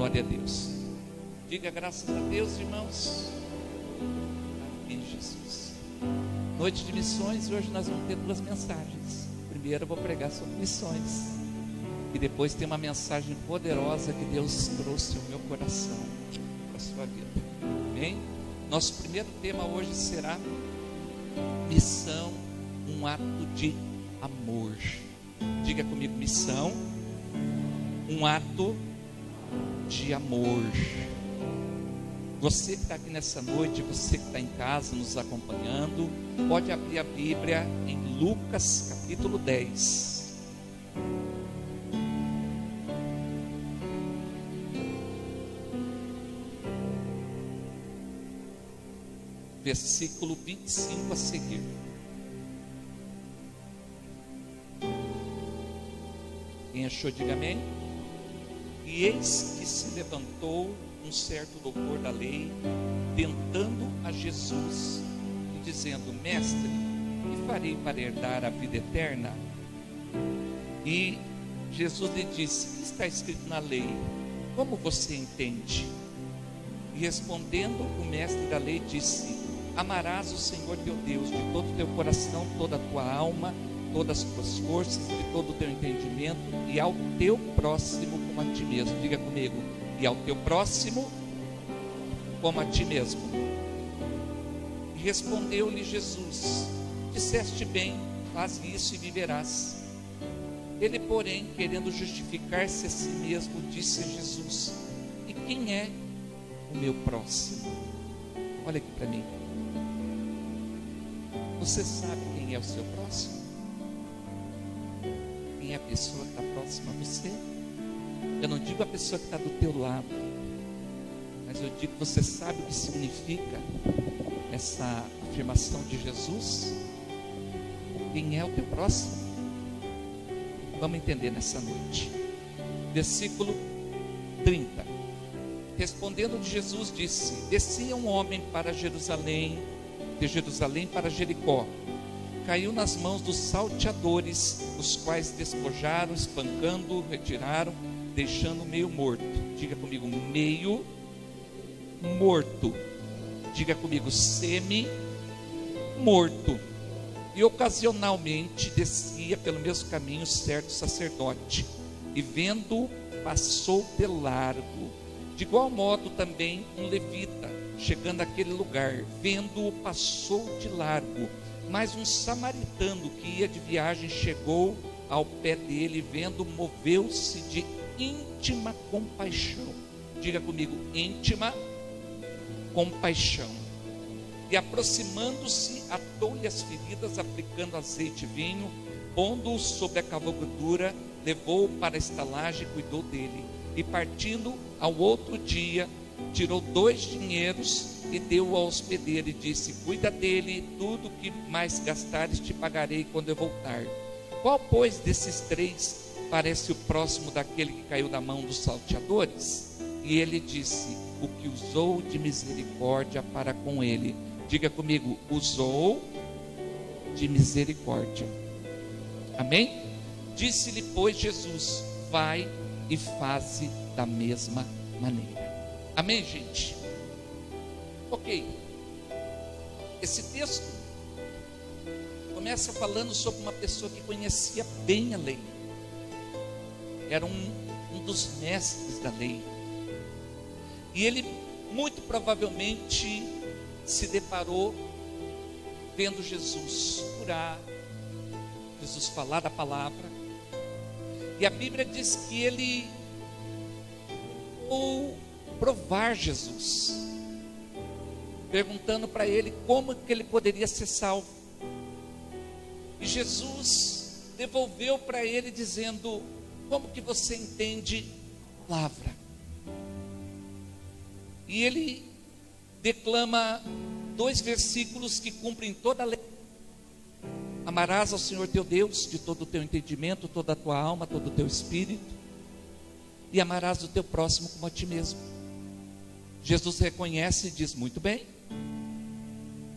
Glória a Deus. Diga graças a Deus, irmãos. Amém, Jesus. Noite de missões, hoje nós vamos ter duas mensagens. Primeiro eu vou pregar sobre missões. E depois tem uma mensagem poderosa que Deus trouxe ao meu coração, para a sua vida. Amém? Nosso primeiro tema hoje será missão, um ato de amor. Diga comigo, missão, um ato de amor. Você que está aqui nessa noite, você que está em casa nos acompanhando, pode abrir a Bíblia em Lucas capítulo 10. Versículo 25 a seguir. Quem achou, diga amém. E eis que se levantou um certo doutor da lei, tentando a Jesus, e dizendo: Mestre, que farei para herdar a vida eterna? E Jesus lhe disse: O que está escrito na lei? Como você entende? E respondendo, o mestre da lei disse: Amarás o Senhor teu Deus de todo o teu coração, toda a tua alma, todas as tuas forças, de todo o teu entendimento, e ao teu próximo como a ti mesmo. Diga comigo: e ao teu próximo como a ti mesmo. E respondeu-lhe Jesus: Disseste bem, faz isso e viverás. Ele, porém, querendo justificar-se a si mesmo, disse a Jesus: E quem é o meu próximo? Olha aqui para mim. Você sabe quem é o seu próximo? Quem é a pessoa que está próxima a você? Eu não digo a pessoa que está do teu lado, mas eu digo: você sabe o que significa essa afirmação de Jesus? Quem é o teu próximo? Vamos entender nessa noite. Versículo 30. Respondendo Jesus disse: Descia um homem para Jerusalém, de Jerusalém para Jericó. Caiu nas mãos dos salteadores, os quais despojaram, espancando, retiraram, deixando meio morto. Diga comigo, meio morto. Diga comigo, semi-morto. E ocasionalmente descia pelo mesmo caminho certo sacerdote, e vendo, passou de largo. De igual modo também um levita, chegando àquele lugar, vendo-o, passou de largo. Mas um samaritano que ia de viagem chegou ao pé dele, vendo, moveu-se de íntima compaixão. Diga comigo, íntima compaixão. E aproximando-se, atou-lhe as feridas, aplicando azeite e vinho, pondo-o sobre a cavalgadura, levou-o para a estalagem e cuidou dele. E partindo ao outro dia, tirou 2 dinheiros e deu ao hospedeiro e disse: Cuida dele, tudo que mais gastares te pagarei quando eu voltar. Qual, pois, desses 3 parece o próximo daquele que caiu na mão dos salteadores? E ele disse: O que usou de misericórdia para com ele. Diga comigo, usou de misericórdia. Amém? Disse-lhe, pois, Jesus: Vai e faze da mesma maneira. Amém, gente? Ok. Esse texto começa falando sobre uma pessoa que conhecia bem a lei. Era um dos mestres da lei. E ele muito provavelmente se deparou vendo Jesus curar, Jesus falar da palavra. E a Bíblia diz que ele ou provar Jesus, perguntando para ele como que ele poderia ser salvo. E Jesus devolveu para ele dizendo: Como que você entende a palavra? E ele declama 2 versículos que cumprem toda a lei. Amarás ao Senhor teu Deus de todo o teu entendimento, toda a tua alma, todo o teu espírito, e amarás o teu próximo como a ti mesmo. Jesus reconhece e diz: Muito bem,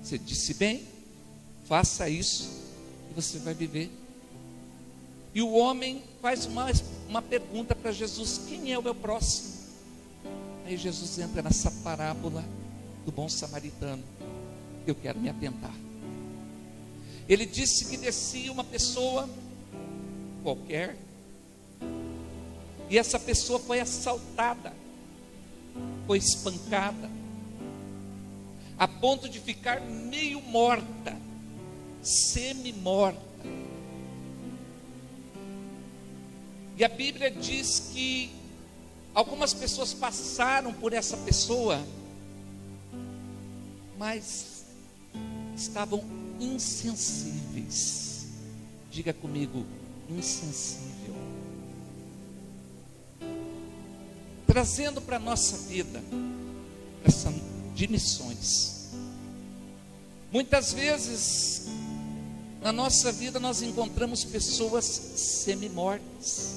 você disse bem, faça isso e você vai viver. E o homem faz uma pergunta para Jesus: Quem é o meu próximo? Aí Jesus entra nessa parábola do bom samaritano. Eu quero me atentar. Ele disse que descia uma pessoa qualquer, e essa pessoa foi assaltada, foi espancada, a ponto de ficar meio morta, semi-morta. E a Bíblia diz que algumas pessoas passaram por essa pessoa, mas estavam insensíveis. Diga comigo, insensível. Trazendo para a nossa vida, essa de missões. Muitas vezes, na nossa vida, nós encontramos pessoas semi-mortas.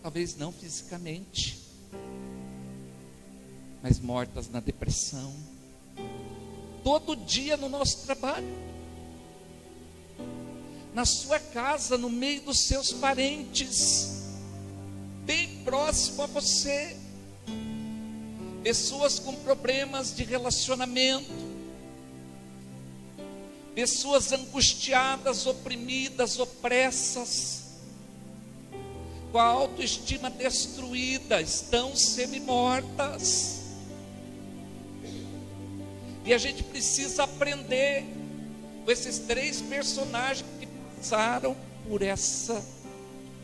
Talvez não fisicamente, mas mortas na depressão. Todo dia no nosso trabalho, na sua casa, no meio dos seus parentes, bem próximo a você, pessoas com problemas de relacionamento, pessoas angustiadas, oprimidas, opressas, com a autoestima destruída, estão semi-mortas. E a gente precisa aprender com esses 3 personagens que passaram por essa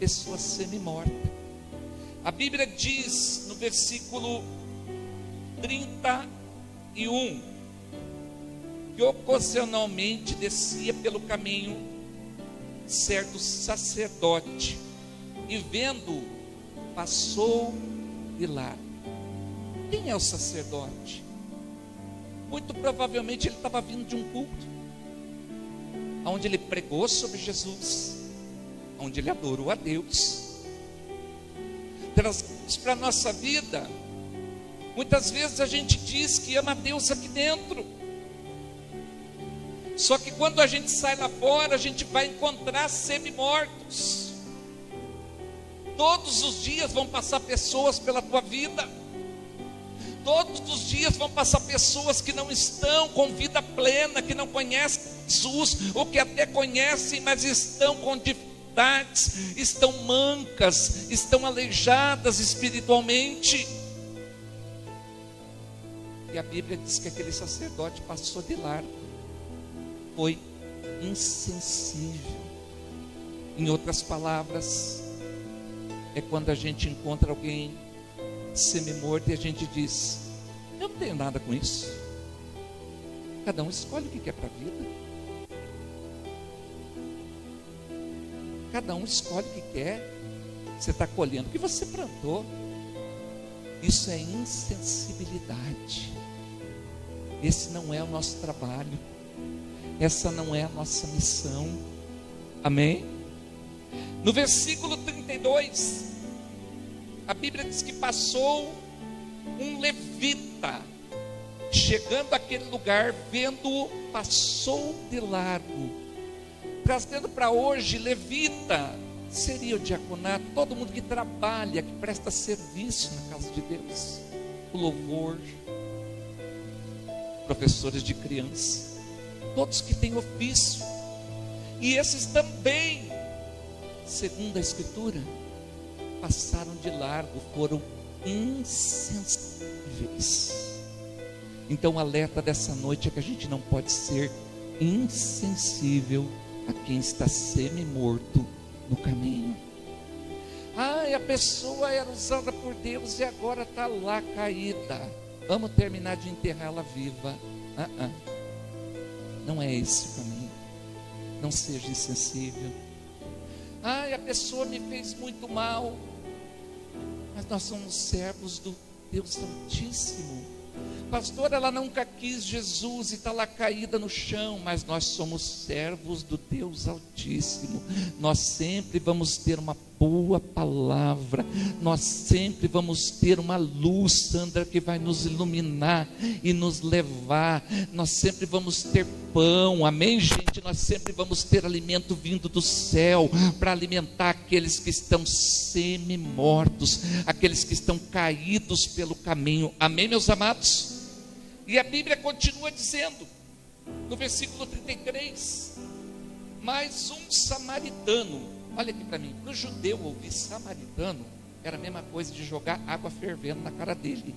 pessoa semi-morta. A Bíblia diz no versículo 31 que ocasionalmente descia pelo caminho certo sacerdote, e vendo, passou de lá. Quem é o sacerdote? Muito provavelmente ele estava vindo de um culto, onde ele pregou sobre Jesus, onde ele adorou a Deus. Trazemos para a nossa vida, muitas vezes a gente diz que ama a Deus aqui dentro, só que quando a gente sai lá fora, a gente vai encontrar semi-mortos. Todos os dias vão passar pessoas pela tua vida, todos os dias vão passar pessoas que não estão com vida plena, que não conhecem Jesus, ou que até conhecem, mas estão com dificuldades, estão mancas, estão aleijadas espiritualmente. E a Bíblia diz que aquele sacerdote passou de largo, foi insensível. Em outras palavras, é quando a gente encontra alguém semi-morto e a gente diz: eu não tenho nada com isso. Cada um escolhe o que quer para a vida. Cada um escolhe o que quer. Você está colhendo o que você plantou. Isso é insensibilidade. Esse não é o nosso trabalho. Essa não é a nossa missão. Amém? No versículo 32, a Bíblia diz que passou um levita, chegando àquele lugar, vendo-o, passou de largo. Trazendo para hoje, levita seria o diaconato, todo mundo que trabalha, que presta serviço na casa de Deus, o louvor, professores de criança, todos que têm ofício. E esses também, segundo a Escritura, passaram de largo, foram insensíveis. Então o alerta dessa noite é que a gente não pode ser insensível a quem está semi-morto no caminho. A pessoa era usada por Deus e agora está lá caída. Vamos terminar de enterrá-la viva. Não é esse o caminho. Não seja insensível. A pessoa me fez muito mal, mas nós somos servos do Deus Altíssimo. Pastor, ela nunca quis Jesus e está lá caída no chão, mas nós somos servos do Deus Altíssimo. Nós sempre vamos ter uma boa palavra, nós sempre vamos ter uma luz, Sandra, que vai nos iluminar e nos levar. Nós sempre vamos ter pão, amém, gente? Nós sempre vamos ter alimento vindo do céu para alimentar aqueles que estão semi-mortos, aqueles que estão caídos pelo caminho, amém, meus amados? E a Bíblia continua dizendo, no versículo 33, mas um samaritano, olha aqui para mim, para o judeu ouvir samaritano, era a mesma coisa de jogar água fervendo na cara dele,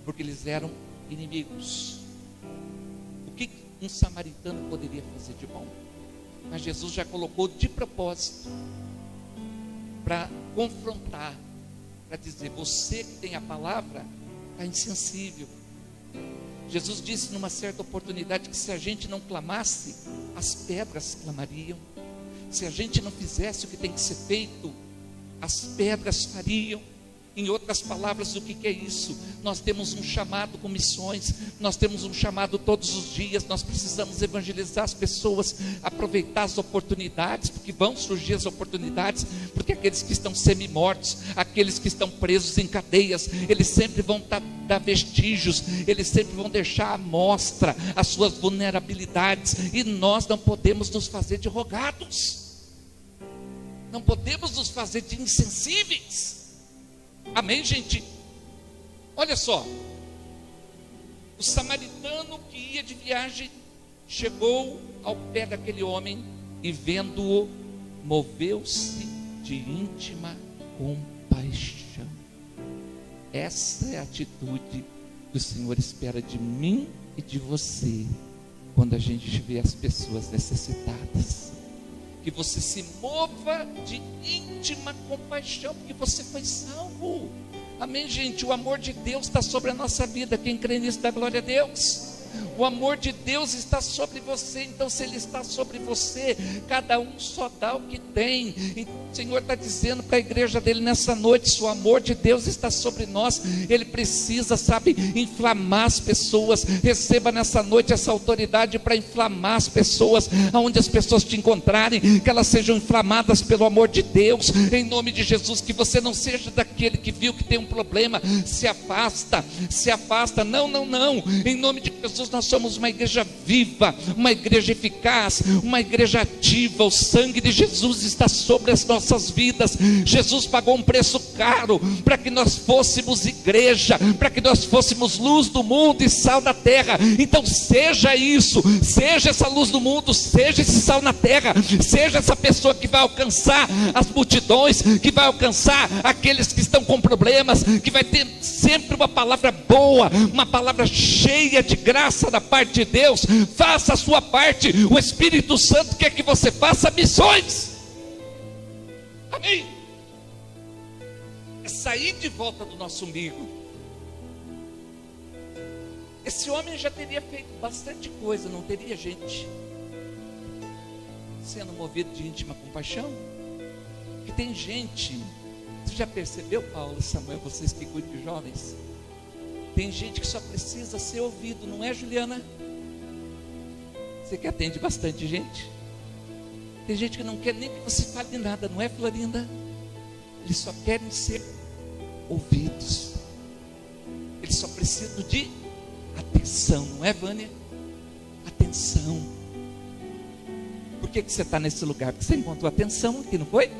porque eles eram inimigos. O que um samaritano poderia fazer de bom? Mas Jesus já colocou de propósito, para confrontar, para dizer, você que tem a palavra, está insensível. Jesus disse numa certa oportunidade que se a gente não clamasse, as pedras clamariam. Se a gente não fizesse o que tem que ser feito, as pedras fariam. Em outras palavras, o que é isso? Nós temos um chamado com missões, nós temos um chamado todos os dias, nós precisamos evangelizar as pessoas, aproveitar as oportunidades, porque vão surgir as oportunidades, porque aqueles que estão semi-mortos, aqueles que estão presos em cadeias, eles sempre vão dar vestígios, eles sempre vão deixar à mostra as suas vulnerabilidades, e nós não podemos nos fazer de rogados, não podemos nos fazer de insensíveis. Amém, gente? Olha só, o samaritano que ia de viagem chegou ao pé daquele homem e vendo-o, moveu-se de íntima compaixão. Essa é a atitude que o Senhor espera de mim e de você quando a gente vê as pessoas necessitadas. Que você se mova de íntima compaixão, porque você foi salvo. Amém, gente? O amor de Deus está sobre a nossa vida. Quem crê nisso dá glória a Deus. O amor de Deus está sobre você. Então, se Ele está sobre você, cada um só dá o que tem. Então, o Senhor está dizendo para a igreja dele nessa noite: se o amor de Deus está sobre nós, Ele precisa, sabe, inflamar as pessoas. Receba nessa noite essa autoridade para inflamar as pessoas, aonde as pessoas te encontrarem, que elas sejam inflamadas pelo amor de Deus, em nome de Jesus. Que você não seja daquele que viu que tem um problema, se afasta, não, em nome de Jesus. Nós somos uma igreja viva, uma igreja eficaz, uma igreja ativa. O sangue de Jesus está sobre as nossas vidas. Jesus pagou um preço caro para que nós fôssemos igreja, para que nós fôssemos luz do mundo e sal da terra. Então seja isso, seja essa luz do mundo, seja esse sal na terra, seja essa pessoa que vai alcançar as multidões, que vai alcançar aqueles que estão com problemas, que vai ter sempre uma palavra boa, uma palavra cheia de graça da parte de Deus. Faça a sua parte. O Espírito Santo quer que você faça missões. Amém? É sair de volta do nosso umbigo. Esse homem já teria feito bastante coisa, não teria, gente? Sendo movido de íntima compaixão. Que tem gente, você já percebeu, Paulo e Samuel, vocês que cuidam de jovens? Tem gente que só precisa ser ouvido, não é, Juliana? Você que atende bastante gente. Tem gente que não quer nem que você fale nada, não é, Florinda? Eles só querem ser ouvidos. Eles só precisam de atenção, não é, Vânia? Atenção. Por que você está nesse lugar? Porque você encontrou atenção aqui, não foi?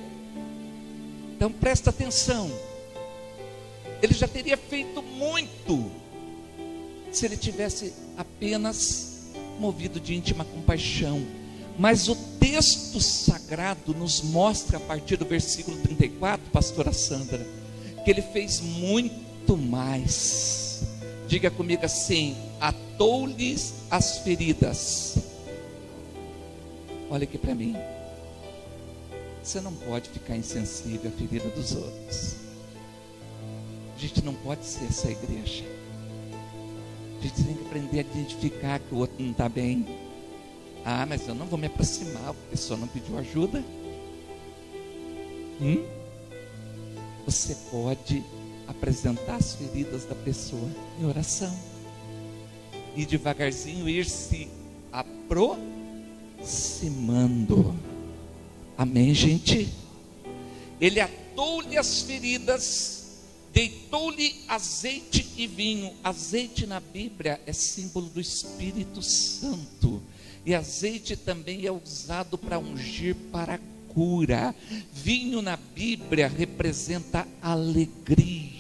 Então presta atenção. Ele já teria feito muito se ele tivesse apenas movido de íntima compaixão. Mas o texto sagrado nos mostra, a partir do versículo 34, pastora Sandra, que ele fez muito mais. Diga comigo assim: atou-lhes as feridas. Olha aqui para mim. Você não pode ficar insensível à ferida dos outros. A gente não pode ser essa igreja. A gente tem que aprender a identificar que o outro não está bem. Ah, mas eu não vou me aproximar, a pessoa não pediu ajuda. Você pode apresentar as feridas da pessoa em oração. E devagarzinho ir se aproximando. Amém, gente? Ele atou-lhe as feridas, deitou-lhe azeite e vinho. Azeite na Bíblia é símbolo do Espírito Santo, e azeite também é usado para ungir, para cura. Vinho na Bíblia representa alegria.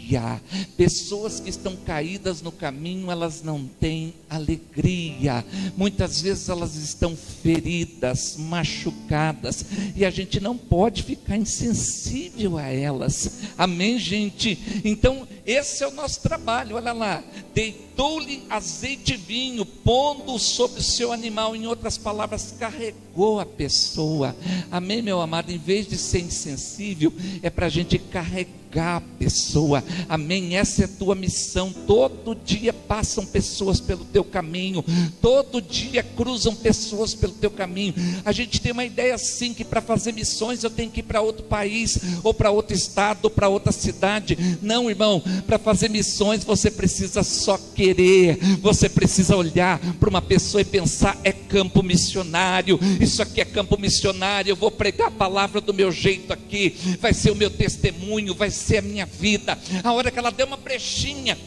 Pessoas que estão caídas no caminho, elas não têm alegria. Muitas vezes elas estão feridas, machucadas, e a gente não pode ficar insensível a elas. Amém, gente? Então esse é o nosso trabalho. Olha lá, deitou-lhe azeite e vinho, pondo sobre o seu animal. Em outras palavras, carregou a pessoa. Amém, meu amado? Em vez de ser insensível, é para a gente carregar a pessoa. Amém? Essa é a tua missão. Todo dia passam pessoas pelo teu caminho, todo dia cruzam pessoas pelo teu caminho. A gente tem uma ideia assim, que para fazer missões eu tenho que ir para outro país, ou para outro estado, ou para outra cidade. Não, irmão, para fazer missões você precisa só querer. Você precisa olhar para uma pessoa e pensar: é campo missionário, isso aqui é campo missionário, eu vou pregar a palavra do meu jeito aqui, vai ser o meu testemunho, vai ser a minha vida. A hora que ela der uma brechinha,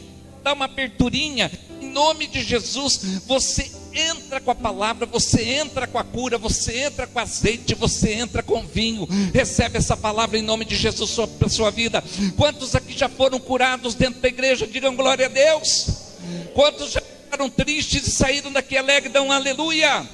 dá uma aberturinha, em nome de Jesus, você entra com a palavra, você entra com a cura, você entra com azeite, você entra com vinho. Recebe essa palavra em nome de Jesus para a sua vida. Quantos aqui já foram curados dentro da igreja? Digam glória a Deus. Quantos já ficaram tristes e saíram daqui alegres? Dão aleluia.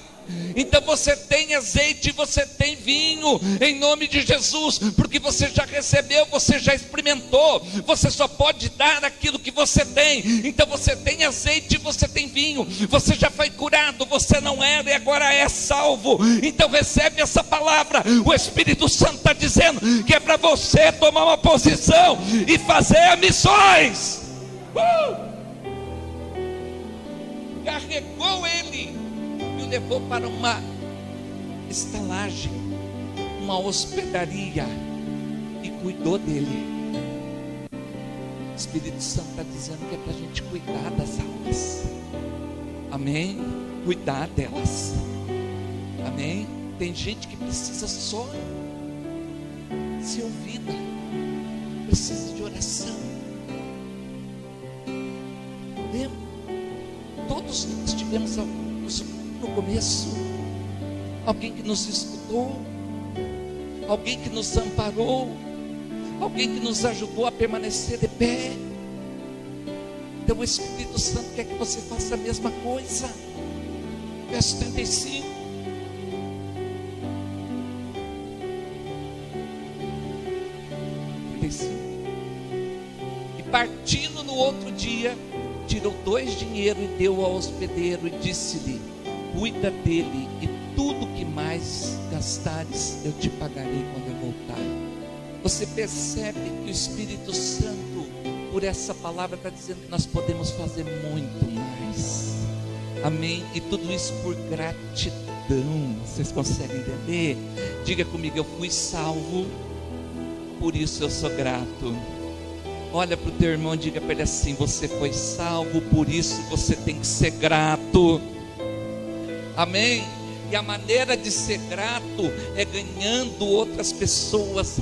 Então você tem azeite, você tem vinho, em nome de Jesus, porque você já recebeu, você já experimentou. Você só pode dar aquilo que você tem. Então você tem azeite, você tem vinho, você já foi curado, você não era e agora é salvo. Então recebe essa palavra. O Espírito Santo está dizendo que é para você tomar uma posição e fazer missões. Carregou ele, levou para uma estalagem, uma hospedaria, e cuidou dele. O Espírito Santo está dizendo que é para a gente cuidar das almas. Amém? Cuidar delas. Amém? Tem gente que precisa só ser ouvida, precisa de oração. Lembra? Todos nós tivemos no começo alguém que nos escutou, alguém que nos amparou, alguém que nos ajudou a permanecer de pé. Então o Espírito Santo quer que você faça a mesma coisa. Verso 35. E partindo no outro dia, tirou 2 dinheiros e deu ao hospedeiro, e disse-lhe: cuida dele, e tudo que mais gastares eu te pagarei quando eu voltar. Você percebe que o Espírito Santo, por essa palavra, está dizendo que nós podemos fazer muito mais. Amém? E tudo isso por gratidão. Vocês conseguem entender? Diga comigo: eu fui salvo, por isso eu sou grato. Olha para o teu irmão e diga para ele assim: você foi salvo, por isso você tem que ser grato. Amém? E a maneira de ser grato é ganhando outras pessoas,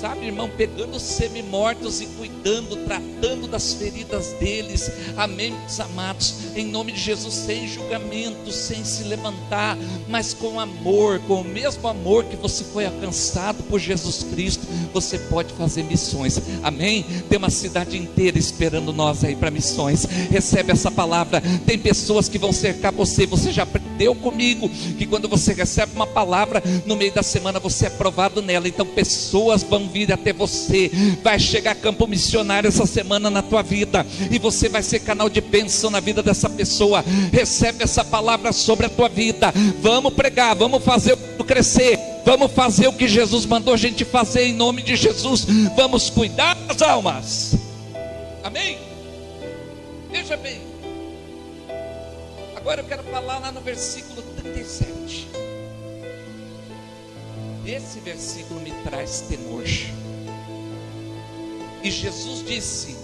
sabe, irmão, pegando os semi-mortos e cuidando, tratando das feridas deles. Amém, meus amados? Em nome de Jesus, sem julgamento, sem se levantar, mas com amor, com o mesmo amor que você foi alcançado por Jesus Cristo, você pode fazer missões. Amém? Tem uma cidade inteira esperando nós aí para missões. Recebe essa palavra. Tem pessoas que vão cercar você. Você já aprendeu comigo que quando você recebe uma palavra, no meio da semana você é aprovado nela. Então pessoas vão vir até você. Vai chegar campo missionário essa semana na tua vida, e você vai ser canal de bênção na vida dessa pessoa. Recebe essa palavra sobre a tua vida. Vamos pregar, vamos fazer o crescer, vamos fazer o que Jesus mandou a gente fazer em nome de Jesus. Vamos cuidar das almas. Amém? Veja bem, agora eu quero falar lá no versículo 37. Esse versículo me traz temor. E Jesus disse,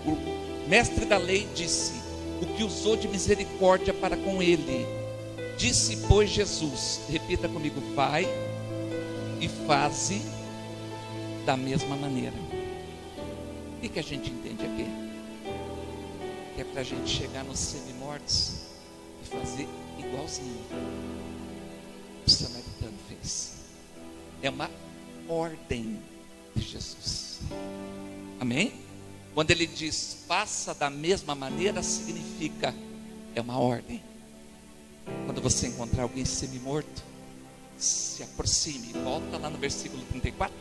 o mestre da lei disse: o que usou de misericórdia para com ele. Disse, pois, Jesus, repita comigo: vai e faze da mesma maneira. O que a gente entende aqui? Que é para a gente chegar nos semi-mortos e fazer igualzinho o samaritano fez. É uma ordem de Jesus. Amém? Quando ele diz faça da mesma maneira, significa é uma ordem. Quando você encontrar alguém semi-morto, se aproxime. Volta lá no versículo 34.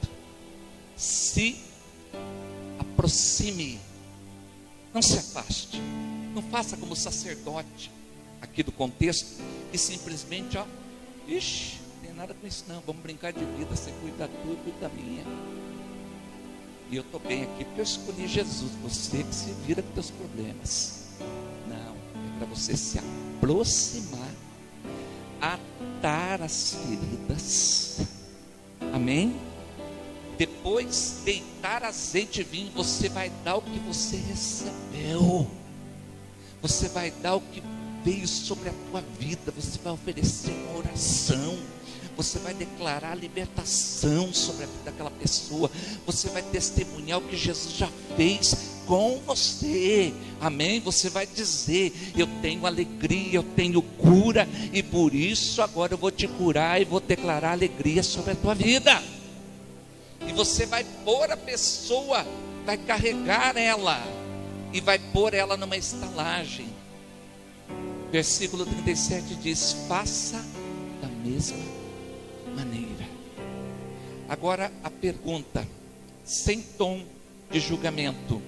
Se aproxime. Não se afaste. Não faça como o sacerdote aqui do contexto, e simplesmente, ixi, não tem nada com isso não, vamos brincar de vida, você cuida tudo da minha. E eu estou bem aqui porque eu escolhi Jesus, você que se vira com teus problemas. Não, é para você se aproximar, atar as feridas, amém? Depois deitar azeite e vinho, você vai dar o que você recebeu, você vai dar o que veio sobre a tua vida, você vai oferecer uma oração, você vai declarar a libertação sobre a vida daquela pessoa, você vai testemunhar o que Jesus já fez com você, amém? Você vai dizer, eu tenho alegria, eu tenho cura, e por isso agora eu vou te curar e vou declarar alegria sobre a tua vida. E você vai pôr a pessoa, vai carregar ela e vai pôr ela numa estalagem. Versículo 37 diz: faça da mesma maneira. Agora a pergunta, sem tom de julgamento: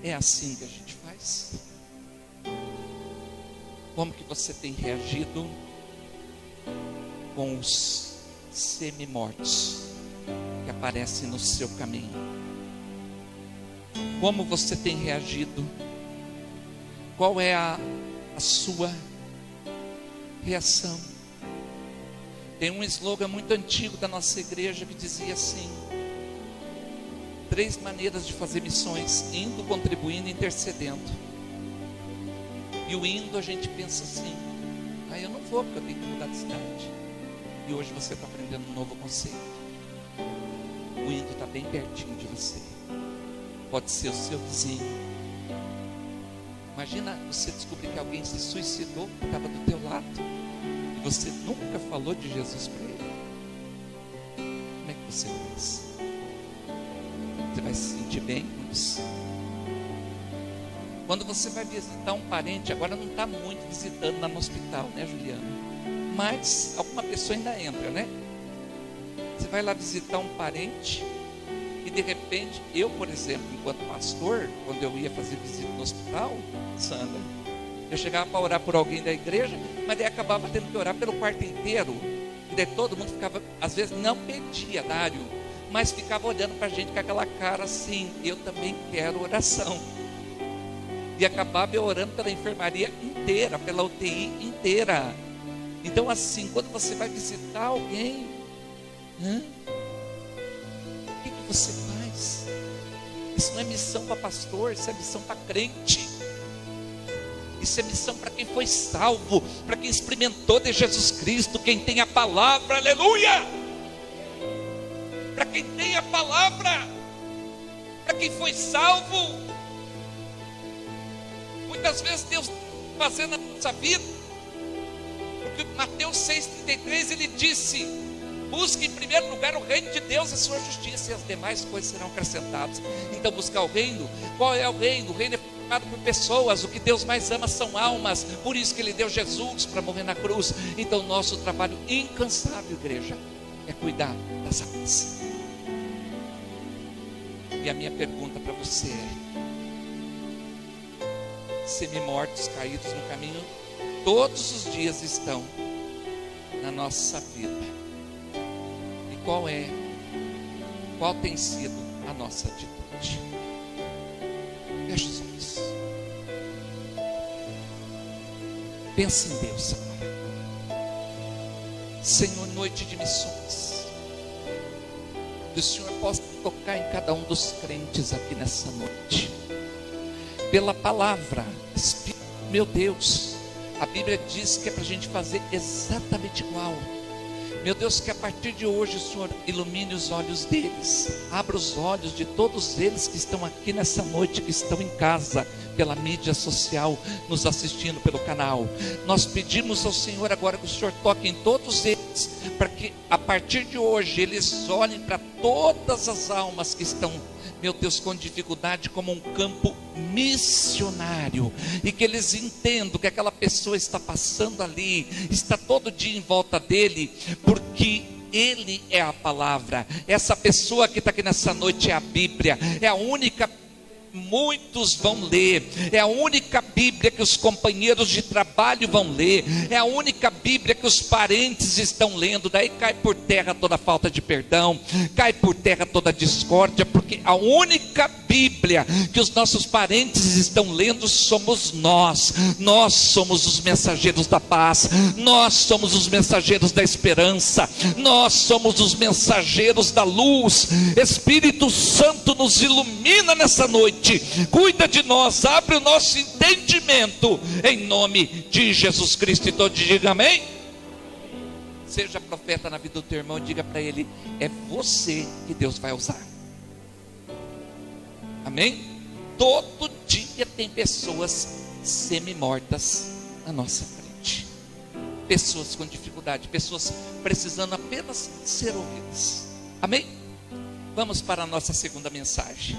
é assim que a gente faz? Como que você tem reagido com os semi-mortos que aparecem no seu caminho? Como você tem reagido? Qual é a sua reação? Tem um slogan muito antigo da nossa igreja que dizia assim: 3 maneiras de fazer missões: indo, contribuindo e intercedendo. E o indo, a gente pensa assim: eu não vou porque eu tenho que mudar de cidade. E hoje você está aprendendo um novo conceito. O indo está bem pertinho de você, pode ser o seu vizinho. Imagina você descobrir que alguém se suicidou, que estava do teu lado, e você nunca falou de Jesus para ele. Como é que você faz? Você vai se sentir bem com isso? Quando você vai visitar um parente, agora não está muito visitando lá no hospital, né, Juliana? Mas alguma pessoa ainda entra, né? Você vai lá visitar um parente e de repente, eu, por exemplo, enquanto pastor, quando eu ia fazer visita no hospital, Sandra, eu chegava para orar por alguém da igreja, mas daí acabava tendo que orar pelo quarto inteiro. E daí todo mundo ficava, às vezes não pedia Dário, mas ficava olhando para a gente com aquela cara assim: eu também quero oração. E acabava eu orando pela enfermaria inteira, pela UTI inteira. Então assim, quando você vai visitar alguém, o que você faz? Isso não é missão para pastor, isso é missão para crente. Isso é missão para quem foi salvo, para quem experimentou de Jesus Cristo, quem tem a palavra, aleluia! Para quem tem a palavra, para quem foi salvo. Muitas vezes Deus fazendo a nossa vida, porque Mateus 6,33 ele disse: busque em primeiro lugar o reino de Deus e a sua justiça, e as demais coisas serão acrescentadas. Então buscar o reino. Qual é o reino? O reino é formado por pessoas. O que Deus mais ama são almas. Por isso que Ele deu Jesus para morrer na cruz. Então nosso trabalho incansável, igreja, é cuidar das almas. E a minha pergunta para você é: semi-mortos caídos no caminho todos os dias estão na nossa vida? Qual tem sido a nossa atitude? Feche os olhos. Pense em Deus agora. Senhor, noite de missões, que o Senhor possa tocar em cada um dos crentes aqui nessa noite. Pela palavra, Espírito, meu Deus, a Bíblia diz que é para a gente fazer exatamente igual. Meu Deus, que a partir de hoje o Senhor ilumine os olhos deles, abra os olhos de todos eles que estão aqui nessa noite, que estão em casa, pela mídia social, nos assistindo pelo canal. Nós pedimos ao Senhor agora que o Senhor toque em todos eles, para que a partir de hoje eles olhem para todas as almas que estão, meu Deus, com dificuldade, como um campo missionário, e que eles entendam que aquela pessoa está passando ali, está todo dia em volta dele, porque ele é a palavra. Essa pessoa que está aqui nessa noite é a Bíblia, é a única. Muitos vão ler, é a única Bíblia que os companheiros de trabalho vão ler, é a única Bíblia que os parentes estão lendo. Daí cai por terra toda falta de perdão, cai por terra toda discórdia, porque a única Bíblia que os nossos parentes estão lendo somos nós. Nós somos os mensageiros da paz, nós somos os mensageiros da esperança, nós somos os mensageiros da luz. Espírito Santo nos ilumina nessa noite, cuida de nós, abre o nosso entendimento, em nome de Jesus Cristo. E todos digam amém. Seja profeta na vida do teu irmão e diga para ele: é você que Deus vai usar. Amém? Todo dia tem pessoas semi-mortas na nossa frente, pessoas com dificuldade, pessoas precisando apenas ser ouvidas. Amém? Vamos para a nossa segunda mensagem.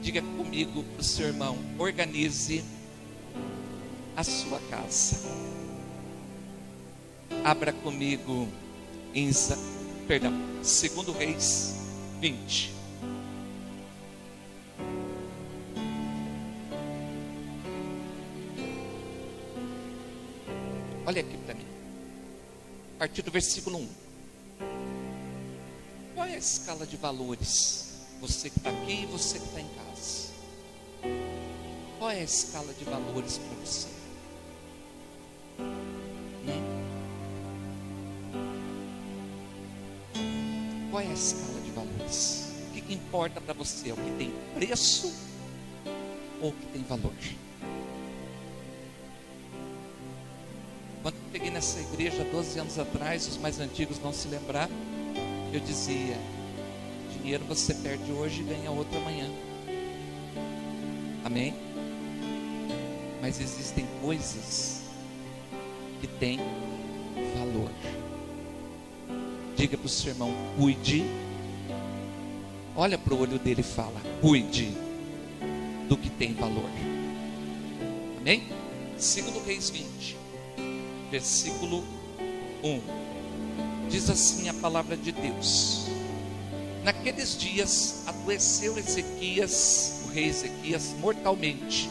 Diga comigo para o seu irmão: organize a sua casa. Abra comigo em 2 Reis 20. Olha aqui para mim, a partir do versículo 1. Qual é a escala de valores? Você que está aqui e você que está em casa, qual é a escala de valores para você? Qual é a escala de valores? O que importa para você? É o que tem preço ou o que tem valor? Quando eu peguei nessa igreja 12 anos atrás, os mais antigos vão se lembrar, eu dizia: dinheiro você perde hoje e ganha outro amanhã. Amém? Mas existem coisas que têm valor. Diga para o seu irmão: cuide. Olha para o olho dele e fala: cuide do que tem valor. Amém? 2 Reis 20, versículo 1. Diz assim a palavra de Deus: naqueles dias adoeceu Ezequias, o rei Ezequias, mortalmente.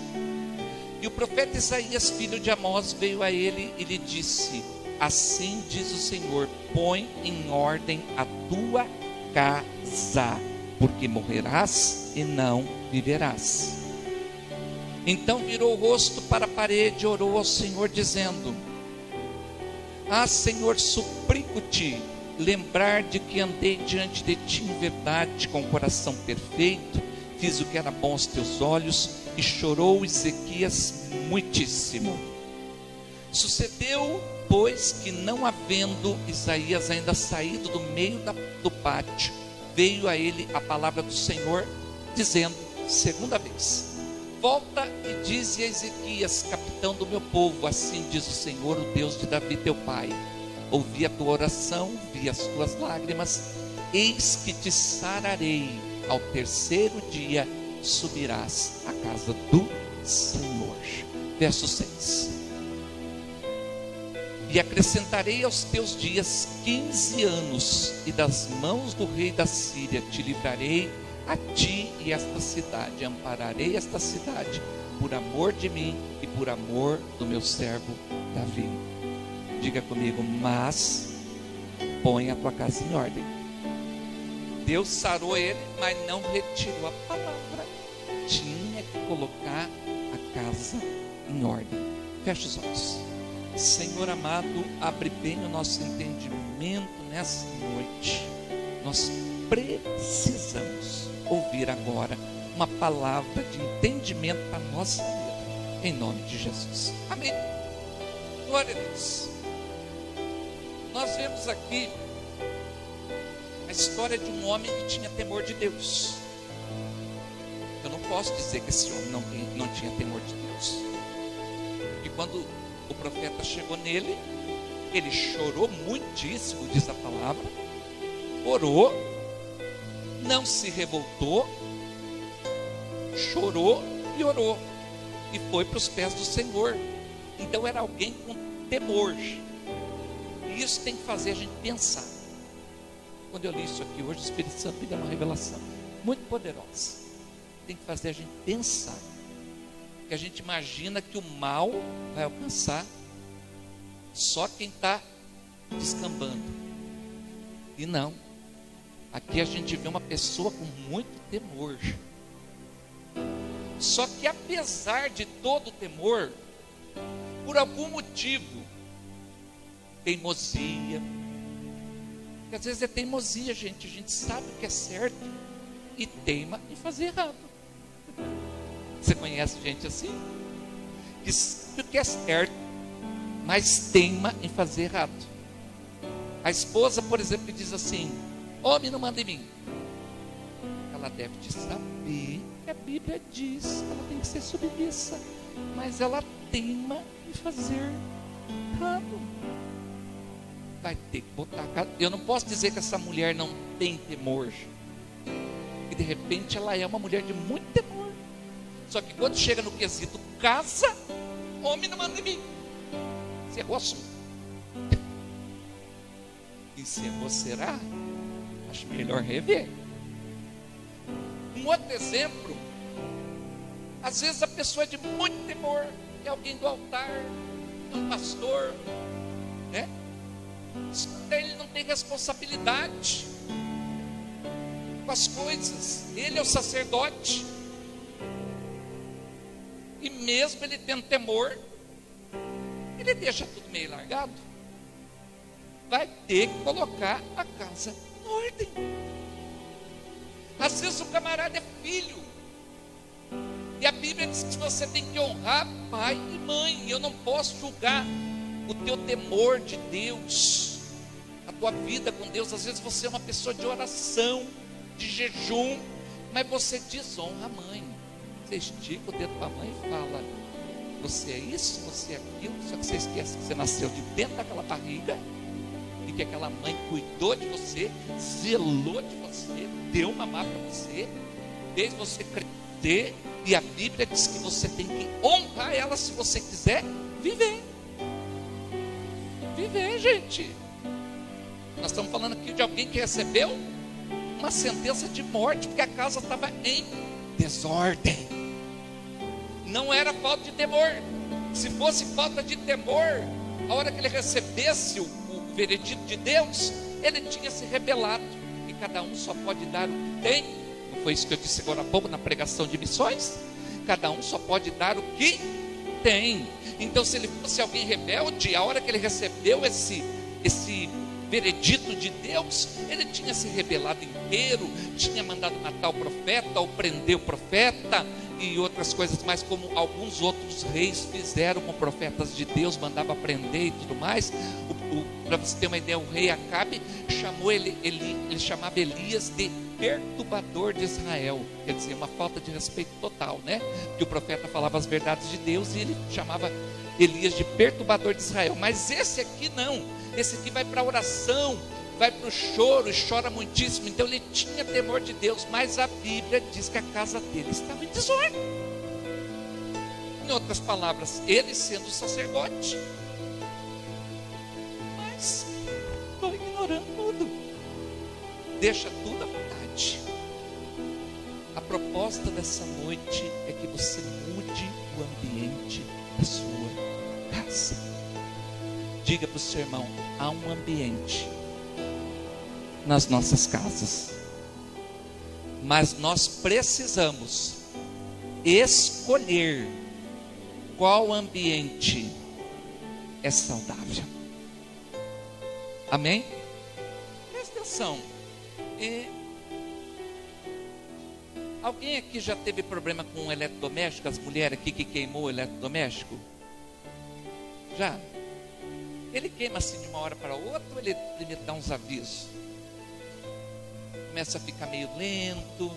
E o profeta Isaías, filho de Amós, veio a ele e lhe disse: assim diz o Senhor, põe em ordem a tua casa, porque morrerás e não viverás. Então virou o rosto para a parede e orou ao Senhor, dizendo: ah, Senhor, suplico-te lembrar de que andei diante de ti em verdade, com o coração perfeito, fiz o que era bom aos teus olhos. E chorou Ezequias muitíssimo. Sucedeu, pois, que não havendo Isaías ainda saído do meio do pátio, veio a ele a palavra do Senhor, dizendo, segunda vez: volta e dize a Ezequias, capitão do meu povo, assim diz o Senhor, o Deus de Davi teu pai: ouvi a tua oração, vi as tuas lágrimas, eis que te sararei, ao terceiro dia subirás à casa do Senhor. Verso 6: e acrescentarei aos teus dias 15 anos, e das mãos do rei da Síria te livrarei a ti e esta cidade, ampararei esta cidade, por amor de mim e por amor do meu servo Davi. Diga comigo: mas põe a tua casa em ordem. Deus sarou ele, mas não retirou a palavra. Tinha que colocar a casa em ordem. Feche os olhos. Senhor amado, abre bem o nosso entendimento nessa noite. Nós precisamos ouvir agora uma palavra de entendimento para a nossa vida, em nome de Jesus. Amém. Glória a Deus. Nós vemos aqui a história de um homem que tinha temor de Deus. Eu não posso dizer que esse homem não tinha temor de Deus. E quando o profeta chegou nele, ele chorou muitíssimo, diz a palavra, orou, não se revoltou, chorou e orou, e foi para os pés do Senhor. Então era alguém com temor. E isso tem que fazer a gente pensar. Quando eu li isso aqui hoje, o Espírito Santo me deu uma revelação muito poderosa. Tem que fazer a gente pensar. Que a gente imagina que o mal vai alcançar só quem está descambando. E não. Aqui a gente vê uma pessoa com muito temor. Só que apesar de todo o temor, por algum motivo, teimosia, porque às vezes é teimosia, gente, a gente sabe o que é certo e teima em fazer errado. Você conhece gente assim? Que sabe o que é certo, mas teima em fazer errado. A esposa, por exemplo, que diz assim: homem não manda em mim. Ela deve de saber que a Bíblia diz que ela tem que ser submissa, mas ela teima em fazer errado. Vai ter que botar a casa. Eu não posso dizer que essa mulher não tem temor, e de repente ela é uma mulher de muito temor. Só que quando chega no quesito casa, homem não manda em mim. Encerrou o assunto. Encerrou, será? Acho melhor rever. Um outro exemplo, às vezes a pessoa é de muito temor, é alguém do altar, é um pastor, né? Ele não tem responsabilidade com as coisas, ele é o sacerdote, e mesmo ele tendo temor, ele deixa tudo meio largado. Vai ter que colocar a casa em ordem. Às vezes o camarada é filho, e a Bíblia diz que você tem que honrar pai e mãe. Eu não posso julgar o teu temor de Deus, a tua vida com Deus. Às vezes você é uma pessoa de oração, de jejum, mas você desonra a mãe. Você estica o dedo para a mãe e fala: você é isso, você é aquilo. Só que você esquece que você nasceu de dentro daquela barriga, e que aquela mãe cuidou de você, zelou de você, deu mamar para você, fez você crescer. E a Bíblia diz que você tem que honrar ela se você quiser viver. Viver, gente. Nós estamos falando aqui de alguém que recebeu uma sentença de morte, porque a casa estava em desordem. Não era falta de temor. Se fosse falta de temor, a hora que ele recebesse o veredito de Deus, ele tinha se rebelado. E cada um só pode dar o que tem. Não foi isso que eu disse agora há pouco na pregação de missões? Cada um só pode dar o que tem. Então, se ele fosse alguém rebelde, a hora que ele recebeu esse veredito de Deus, ele tinha se rebelado inteiro, tinha mandado matar o profeta, ou prender o profeta, e outras coisas mais, como alguns outros reis fizeram com profetas de Deus, mandava prender e tudo mais. Para você ter uma ideia, o rei Acabe chamou ele chamava Elias de perturbador de Israel, quer dizer, uma falta de respeito total, né? Que o profeta falava as verdades de Deus, e ele chamava Elias de perturbador de Israel. Mas esse aqui não, esse aqui vai para a oração, vai para o choro e chora muitíssimo. Então ele tinha temor de Deus, mas a Bíblia diz que a casa dele estava em desordem. Em outras palavras, ele sendo sacerdote, mas estou ignorando tudo, deixa tudo à vontade. A proposta dessa noite é que você mude o ambiente da sua casa. Diga para o seu irmão: há um ambiente nas nossas casas, mas nós precisamos escolher qual ambiente é saudável. Amém? Presta atenção. Alguém aqui já teve problema com o eletrodoméstico? As mulheres aqui que queimou o eletrodoméstico? Já? Ele queima assim de uma hora para outra, ou ele dá uns avisos? começa a ficar meio lento.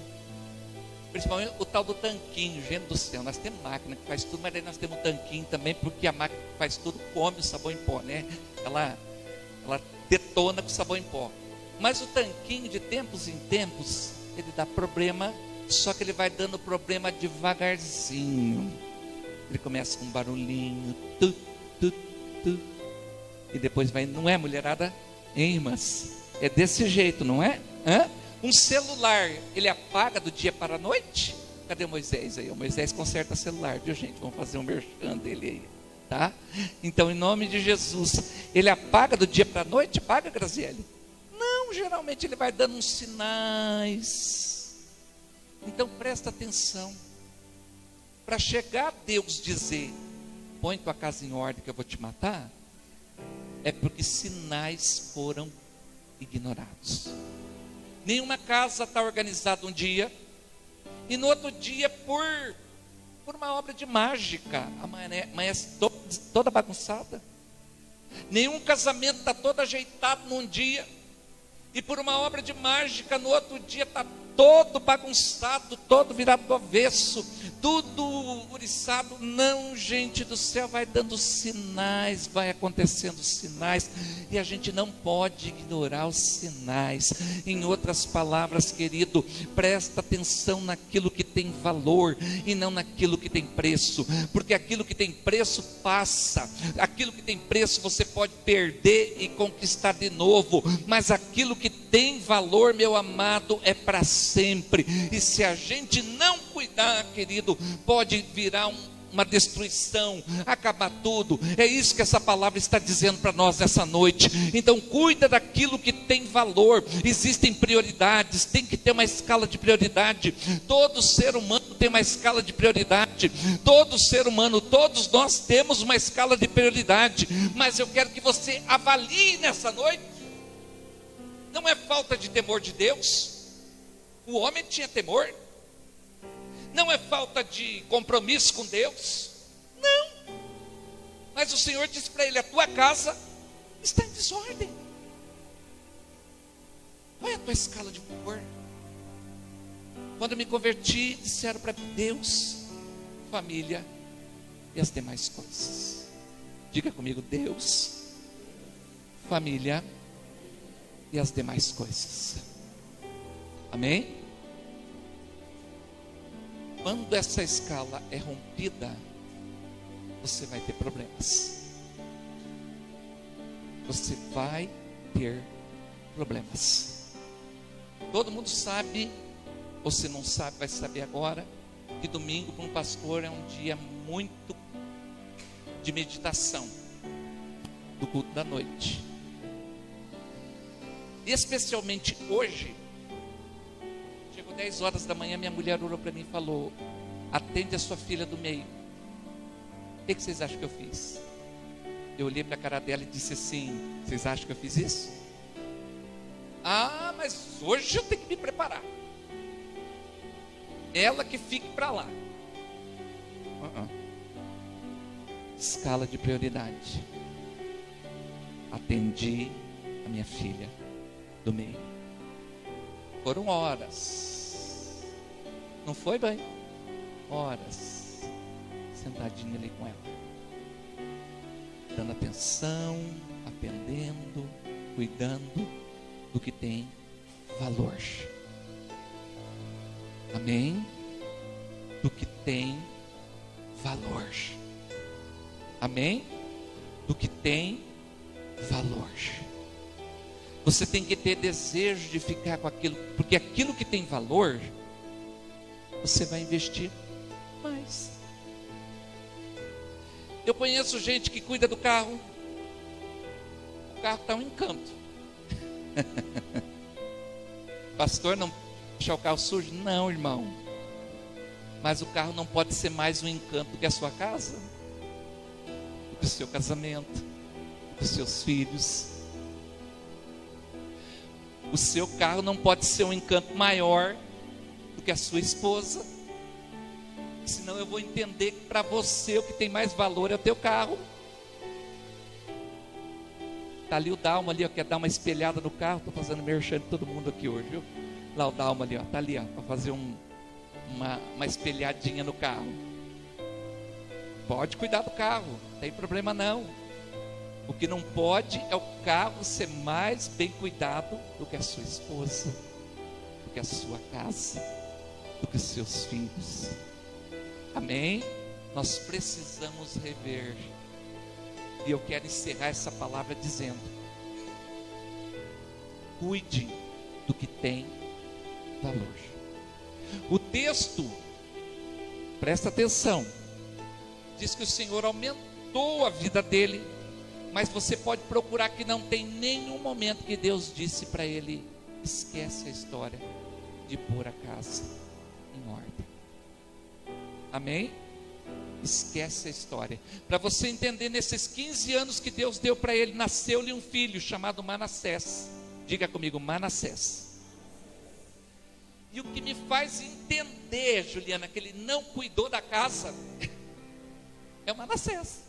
Principalmente o tal do tanquinho, gente do céu. Nós temos máquina que faz tudo, mas aí nós temos um tanquinho também, porque a máquina que faz tudo come o sabão em pó, né? Ela detona com o sabão em pó. Mas o tanquinho, de tempos em tempos, ele dá problema, só que ele vai dando problema devagarzinho. Ele começa com um barulhinho, tu, tu, tu, e depois vai, não é, mulherada? Hein, irmãs? É desse jeito, não é? Hã? Um celular, ele apaga do dia para a noite? Cadê o Moisés aí? O Moisés conserta celular, viu, gente? Vamos fazer um merchan dele aí, tá? Então, em nome de Jesus, ele apaga do dia para a noite? Apaga, Graziele? Não, geralmente ele vai dando uns sinais. Então, presta atenção. Para chegar a Deus dizer, põe tua casa em ordem que eu vou te matar, é porque sinais foram ignorados. Nenhuma casa está organizada um dia, e no outro dia, por uma obra de mágica, amanhece toda bagunçada. Nenhum casamento está todo ajeitado num dia, e por uma obra de mágica, no outro dia está todo bagunçado, todo virado do avesso, tudo uriçado. Não, gente do céu, vai dando sinais, vai acontecendo sinais, e a gente não pode ignorar os sinais. Em outras palavras, querido, presta atenção naquilo que tem valor e não naquilo que tem preço, porque aquilo que tem preço passa, aquilo que tem preço você pode perder e conquistar de novo, mas aquilo que tem valor, meu amado, é para sempre. E se a gente não cuidar, querido, pode virar uma destruição, acabar tudo. É isso que essa palavra está dizendo para nós essa noite. Então cuida daquilo que tem valor. Existem prioridades, tem que ter uma escala de prioridade. Todo ser humano tem uma escala de prioridade. Todo ser humano, todos nós temos uma escala de prioridade. Mas eu quero que você avalie nessa noite. Não é falta de temor de Deus. O homem tinha temor. Não é falta de compromisso com Deus. Não. Mas o Senhor disse para ele: a tua casa está em desordem. Qual é a tua escala de valor? Quando eu me converti, disseram para mim: Deus, família e as demais coisas. Diga comigo: Deus, família e as demais coisas. Amém? Quando essa escala é rompida, você vai ter problemas. Você vai ter problemas. Todo mundo sabe, ou se não sabe, vai saber agora, que domingo para um pastor é um dia muito de meditação, do culto da noite. E especialmente hoje, chegou 10 horas da manhã, minha mulher orou para mim e falou: atende a sua filha do meio. O que vocês acham que eu fiz? Eu olhei para a cara dela e disse assim: vocês acham que eu fiz isso? Ah, mas hoje eu tenho que me preparar. Ela que fique para lá. Escala de prioridade. Atendi a minha filha do meio. Foram horas. Não foi bem? Horas. Sentadinha ali com ela. Dando atenção, aprendendo, cuidando do que tem valor. Amém? Do que tem valor. Amém? Do que tem valor. Você tem que ter desejo de ficar com aquilo, porque aquilo que tem valor, você vai investir mais. Eu conheço gente que cuida do carro, o carro está um encanto. Pastor, não deixar o carro sujo? Não, irmão. Mas o carro não pode ser mais um encanto do que a sua casa, do que o seu casamento, do que os seus filhos. O seu carro não pode ser um encanto maior do que a sua esposa. Senão eu vou entender que para você o que tem mais valor é o teu carro. Está ali o Dalma ali, quer dar uma espelhada no carro. Estou fazendo merchan de todo mundo aqui hoje, viu? Lá o Dalma ali, ó, tá ali, ó, para fazer uma espelhadinha no carro. Pode cuidar do carro, não tem problema não. O que não pode é o carro ser mais bem cuidado do que a sua esposa, do que a sua casa, do que os seus filhos. Amém? Nós precisamos rever. E eu quero encerrar essa palavra dizendo: cuide do que tem valor. O texto, presta atenção, diz que o Senhor aumentou a vida dele, mas você pode procurar que não tem nenhum momento que Deus disse para ele: esquece a história de pôr a casa em ordem. Amém? Esquece a história. Para você entender, nesses 15 anos que Deus deu para ele, nasceu-lhe um filho chamado Manassés. Diga comigo, Manassés. E o que me faz entender, Juliana, que ele não cuidou da casa, é o Manassés.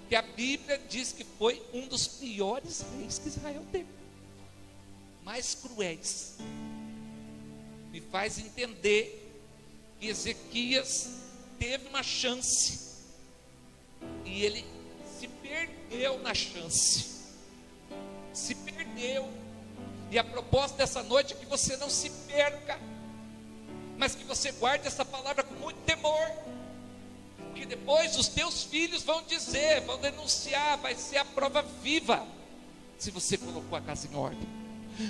Que a Bíblia diz que foi um dos piores reis que Israel teve, mais cruéis. Me faz entender que Ezequias teve uma chance e ele se perdeu na chance. Se perdeu. E a proposta dessa noite é que você não se perca, mas que você guarde essa palavra com muito temor, porque depois os teus filhos vão dizer, vão denunciar, vai ser a prova viva se você colocou a casa em ordem.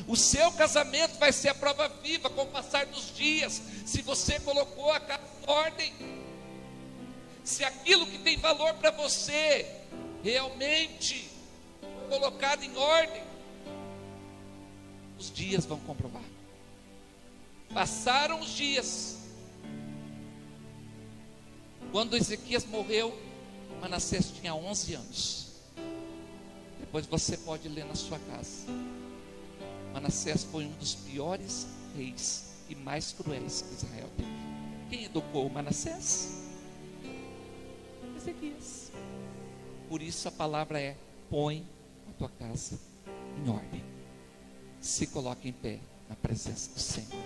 O seu casamento vai ser a prova viva com o passar dos dias, se você colocou a casa em ordem. Se aquilo que tem valor para você realmente foi colocado em ordem, os dias vão comprovar. Passaram os dias. Quando Ezequias morreu, Manassés tinha 11 anos. Depois você pode ler na sua casa. Manassés foi um dos piores reis e mais cruéis que Israel teve. Quem educou Manassés? Ezequias. Por isso a palavra é: põe a tua casa em ordem. Se coloque em pé na presença do Senhor.